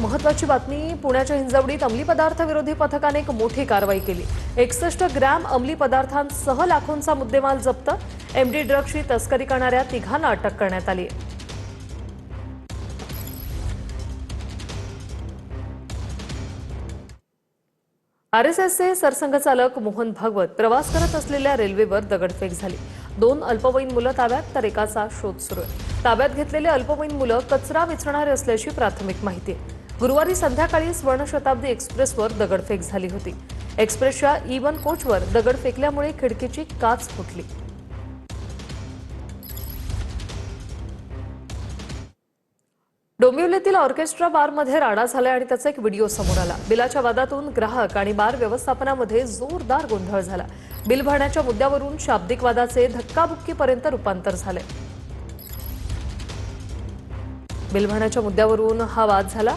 महत्वाची बातमी, पुण्याच्या हिंजवडीत अंमली पदार्थ विरोधी पथकाने एक मोठी कारवाई केली। 61 ग्रॅम अंमली पदार्थांसह लाखोंचा मुद्देमाल जप्त। एमडी ड्रग्जची तस्करी करणाऱ्या तिघांना अटक करण्यात आली आहे। आरएसएसचे सरसंघचालक मोहन भागवत प्रवास करत असलेल्या रेल्वेवर दगडफेक झाली। 2 अल्पवयीन मुलं ताब्यात तर एकाचा शोध सुरू आहे। ताब्यात घेतलेले अल्पवयीन मुलं कचरा वेचणारे असल्याची प्राथमिक माहिती आहे। गुरुवारी संध्याकाळी स्वर्ण शताब्दी एक्सप्रेसवर दगडफेक झाली होती। एक्सप्रेसच्या E1 कोचवर दगड फेकल्यामुळे खिडकीची काच फुटली। डोंबिवलीतील ऑर्केस्ट्रा बारमध्ये राडा झाला आणि त्याचा एक व्हिडिओ समोर आला। बिलाच्या वादातून ग्राहक आणि बार व्यवस्थापनामध्ये जोरदार गोंधळ झाला। बिल भरण्याच्या मुद्द्यावरून शाब्दिक वादाचे धक्काबुक्कीपर्यंत रूपांतर झाले। बिल भरण्याच्या मुद्द्यावरून हा वाद झाला।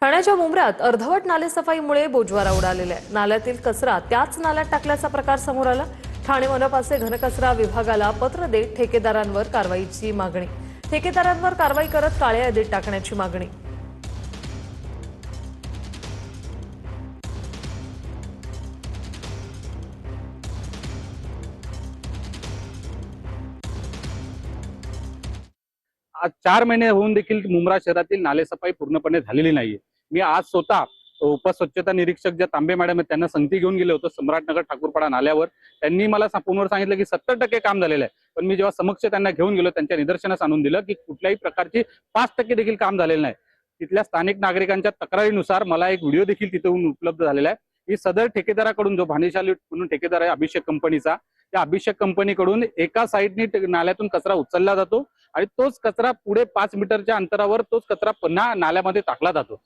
ठाण्याच्या मुंब्र्यात अर्धवट नालेसफाईमुळे बोजवारा उडालेला आहे। नाल्यातील कचरा त्याच नाल्यात टाकल्याचा प्रकार समोर आला। ठाणे मनपाचे घनकचरा विभागाला पत्र देत ठेकेदारांवर कारवाईची मागणी। ठेकेदारांवर कारवाई करत काळ्या यादीत टाकण्याची मागणी। आज 4 महिने होऊन देखील मुंब्रा शहरातील नालेसफाई पूर्णपणे झालेली नाहीये। मी आज स्वतः उपस्वच्छता निरीक्षक ज्या तांबे मॅडम आहेत त्यांना संगती घेऊन गेले होतो सम्राटनगर ठाकूरपाडा नाल्यावर। त्यांनी मला फोनवर सांगितलं की 70% काम झालेलं आहे, पण मी जेव्हा समक्ष त्यांना घेऊन गेलो त्यांच्या निदर्शनास आणून दिलं की कुठल्याही प्रकारची 5% देखील काम झालेलं नाही। तिथल्या स्थानिक नागरिकांच्या तक्रारीनुसार मला एक व्हिडिओ देखील तिथून उपलब्ध झालेला आहे की सदर ठेकेदाराकडून जो भानीशाली म्हणून ठेकेदार आहे अभिषेक कंपनीचा, त्या अभिषेक कंपनीकडून एका साईडनी नाल्यातून कचरा उचलला जातो आणि तोच कचरा पुढे 5 मीटरच्या अंतरावर तोच कचरा पुन्हा नाल्यामध्ये टाकला जातो।